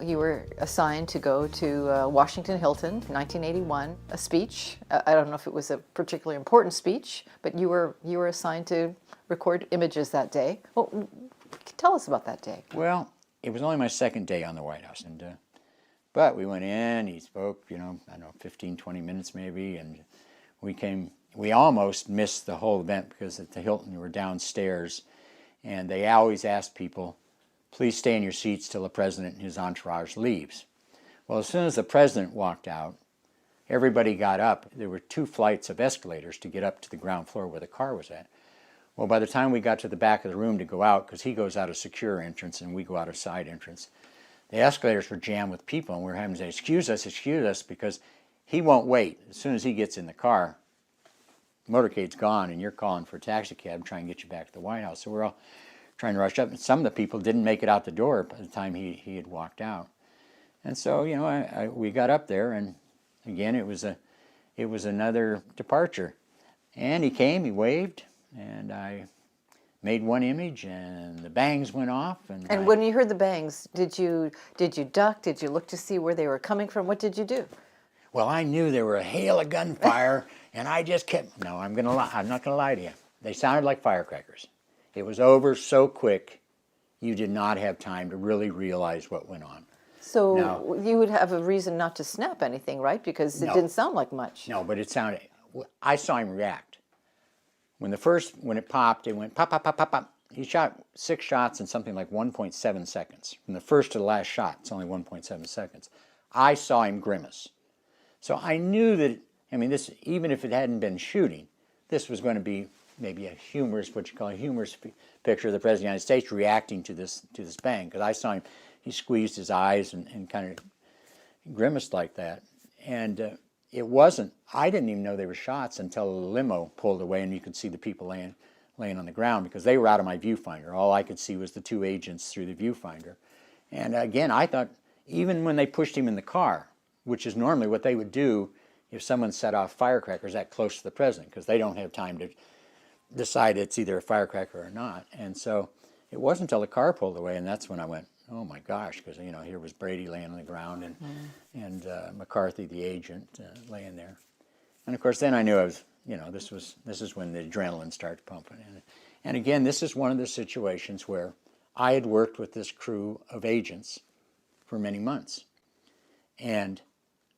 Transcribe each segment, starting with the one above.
you were assigned to go to Washington Hilton, 1981, a speech. I don't know if it was a particularly important speech, but you were assigned to record images that day. Well, tell us about that day. Well, it was only my second day on the White House, but we went in, he spoke, I don't know, 15, 20 minutes maybe, and we almost missed the whole event because at the Hilton we were downstairs, and they always asked people, please stay in your seats till the president and his entourage leaves. Well, as soon as the president walked out, everybody got up. There were 2 flights of escalators to get up to the ground floor where the car was at. Well, by the time we got to the back of the room to go out, because he goes out a secure entrance and we go out a side entrance, the escalators were jammed with people, and we were having to say, excuse us, because he won't wait. As soon as he gets in the car, the motorcade's gone, and you're calling for a taxi cab trying to get you back to the White House. So we're all trying to rush up, and some of the people didn't make it out the door by the time he had walked out. And so, we got up there, and again, it was another departure. And he came, he waved, and I made one image, and the bangs went off. And when you heard the bangs, did you duck? Did you look to see where they were coming from? What did you do? Well, I knew there were a hail of gunfire, and I just kept. No, I'm not gonna lie to you. They sounded like firecrackers. It was over so quick, you did not have time to really realize what went on. So now, you would have a reason not to snap anything, right? Because it didn't sound like much. No, but it sounded. I saw him react. When it popped, it went pop, pop, pop, pop, pop. He shot 6 shots in something like 1.7 seconds. From the first to the last shot, it's only 1.7 seconds. I saw him grimace. So I knew that, this, even if it hadn't been shooting, this was going to be maybe a humorous, what you call a humorous picture of the President of the United States reacting to this bang. Because I saw him, he squeezed his eyes and kind of grimaced like that. And it wasn't, I didn't even know they were shots until the limo pulled away and you could see the people laying on the ground because they were out of my viewfinder. All I could see was the 2 agents through the viewfinder. And again, I thought, even when they pushed him in the car, which is normally what they would do if someone set off firecrackers that close to the president, because they don't have time to decide it's either a firecracker or not. And so it wasn't until the car pulled away, and that's when I went, oh my gosh, because here was Brady laying on the ground and McCarthy, the agent, laying there. And of course, then I knew I was, this is when the adrenaline starts pumping. And again, this is one of the situations where I had worked with this crew of agents for many months. And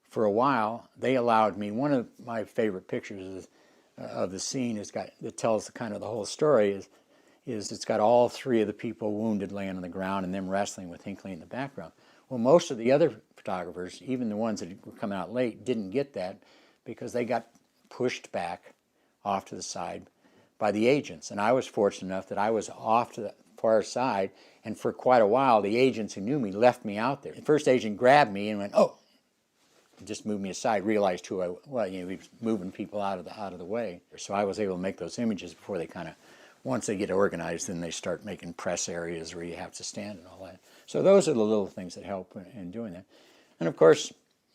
for a while, they allowed me, one of my favorite pictures of the scene that tells the whole story is it's got all 3 of the people wounded laying on the ground and them wrestling with Hinckley in the background. Well, most of the other photographers, even the ones that were coming out late, didn't get that because they got pushed back off to the side by the agents. And I was fortunate enough that I was off to the far side, and for quite a while, the agents who knew me left me out there. The first agent grabbed me and went, oh, just moved me aside, realized who he was moving people out of the way. So I was able to make those images before they once they get organized, then they start making press areas where you have to stand and all that. So those are the little things that help in doing that. And of course,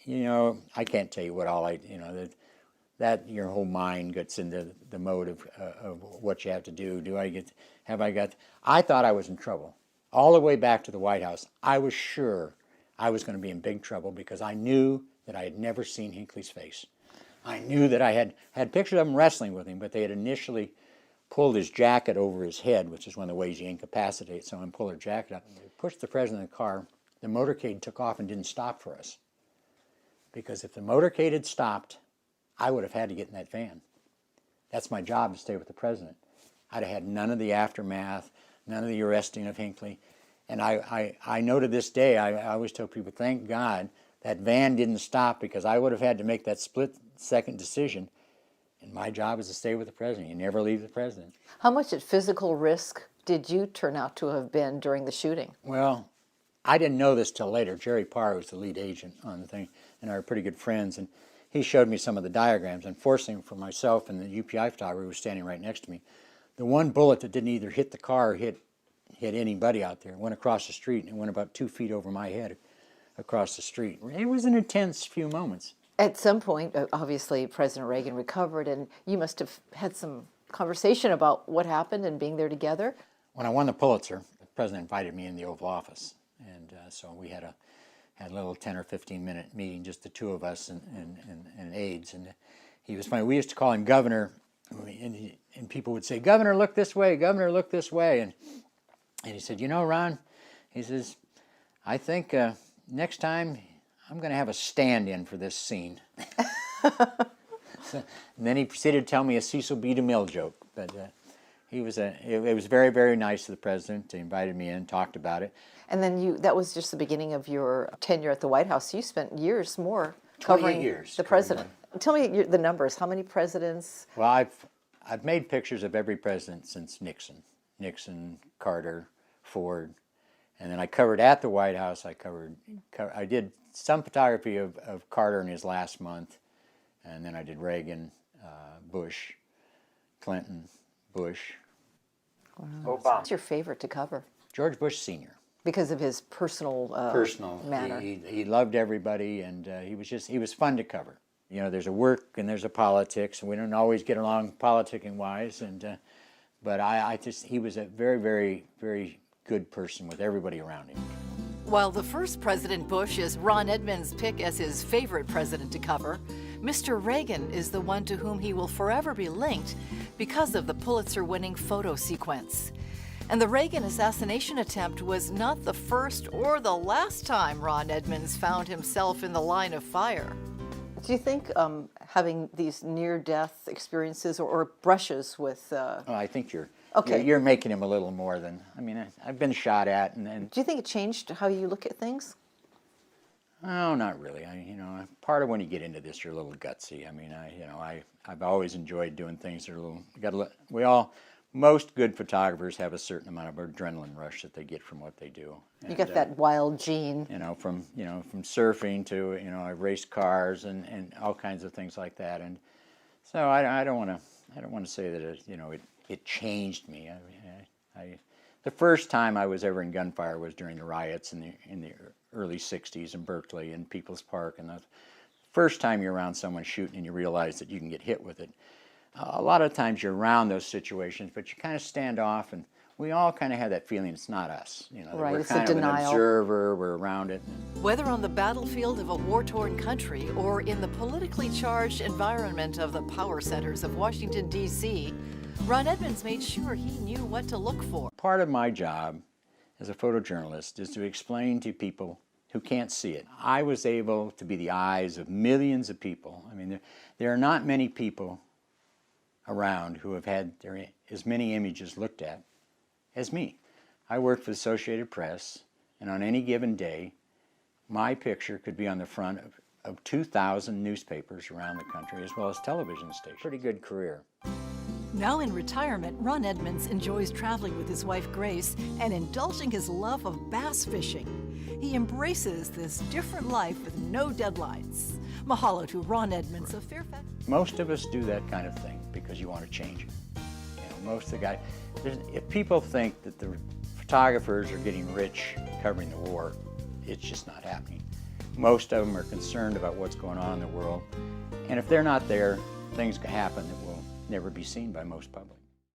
I can't tell you what all that your whole mind gets into the mode of what you have to do. I thought I was in trouble. All the way back to the White House, I was sure I was going to be in big trouble because I knew that I had never seen Hinckley's face. I knew that I had pictures of him wrestling with him, but they had initially pulled his jacket over his head, which is one of the ways you incapacitate someone, pull their jacket up. They pushed the president in the car. The motorcade took off and didn't stop for us. Because if the motorcade had stopped, I would have had to get in that van. That's my job, to stay with the president. I'd have had none of the aftermath, none of the arresting of Hinckley. And I know to this day, I always tell people, thank God that van didn't stop, because I would have had to make that split-second decision. And my job is to stay with the president. You never leave the president. How much at physical risk did you turn out to have been during the shooting? Well, I didn't know this till later. Jerry Parr was the lead agent on the thing, and our pretty good friends. And he showed me some of the diagrams. Unfortunately for myself and the UPI photographer who was standing right next to me, the one bullet that didn't either hit the car or hit anybody out there went across the street, and it went about 2 feet over my head across the street. It was an intense few moments. At some point, obviously, President Reagan recovered, and you must have had some conversation about what happened and being there together. When I won the Pulitzer, the president invited me in the Oval Office, and so we had had a little 10 or 15-minute meeting, just the two of us and aides. And he was funny. We used to call him Governor, and people would say, "Governor, look this way. Governor, look this way." And he said, "You know, Ron," he says, "I think next time I'm going to have a stand-in for this scene." And then he proceeded to tell me a Cecil B. DeMille joke. But it was very, very nice of the president. He invited me in, talked about it. And then that was just the beginning of your tenure at the White House. You spent years more 28 covering years the president. Tell me the numbers. How many presidents? Well, I've made pictures of every president since Nixon, Carter, Ford, and then I covered at the White House. I did some photography of Carter in his last month, and then I did Reagan, Bush, Clinton, Bush, Obama. What's your favorite to cover? George Bush Sr. Because of his personal manner. He loved everybody, and he was fun to cover. You know, there's a work and there's a politics, and we don't always get along politicking wise. But he was a very, very, very good person with everybody around him. While the first President Bush is Ron Edmonds' pick as his favorite president to cover, Mr. Reagan is the one to whom he will forever be linked because of the Pulitzer-winning photo sequence. And the Reagan assassination attempt was not the first or the last time Ron Edmonds found himself in the line of fire. Do you think having these near-death experiences or brushes with... Oh, I think you're making him a little more than... I mean, I've been shot at, and do you think it changed how you look at things? Oh, not really. Part of when you get into this, you're a little gutsy. I mean, I've always enjoyed doing things that are a little... Most good photographers have a certain amount of adrenaline rush that they get from what they do. You got that wild gene. From surfing to I raced cars and all kinds of things like that. And so I don't want to say that it changed me. The first time I was ever in gunfire was during the riots in the early '60s in Berkeley and People's Park. And the first time you're around someone shooting and you realize that you can get hit with it. A lot of times you're around those situations, but you kind of stand off, and we all kind of have that feeling it's not us. Right, we're it's kind a of denial. an observer, we're around it. Whether on the battlefield of a war-torn country or in the politically charged environment of the power centers of Washington, D.C., Ron Edmonds made sure he knew what to look for. Part of my job as a photojournalist is to explain to people who can't see it. I was able to be the eyes of millions of people. I mean, there are not many people around who have had as many images looked at as me. I worked for the Associated Press, and on any given day, my picture could be on the front of 2,000 newspapers around the country, as well as television stations. Pretty good career. Now in retirement, Ron Edmonds enjoys traveling with his wife Grace and indulging his love of bass fishing. He embraces this different life with no deadlines. Mahalo to Ron Edmonds of Fairfax. Most of us do that kind of thing because you want to change it. Most of the guys, if people think that the photographers are getting rich covering the war, it's just not happening. Most of them are concerned about what's going on in the world, and if they're not there, things can happen that will never be seen by most public.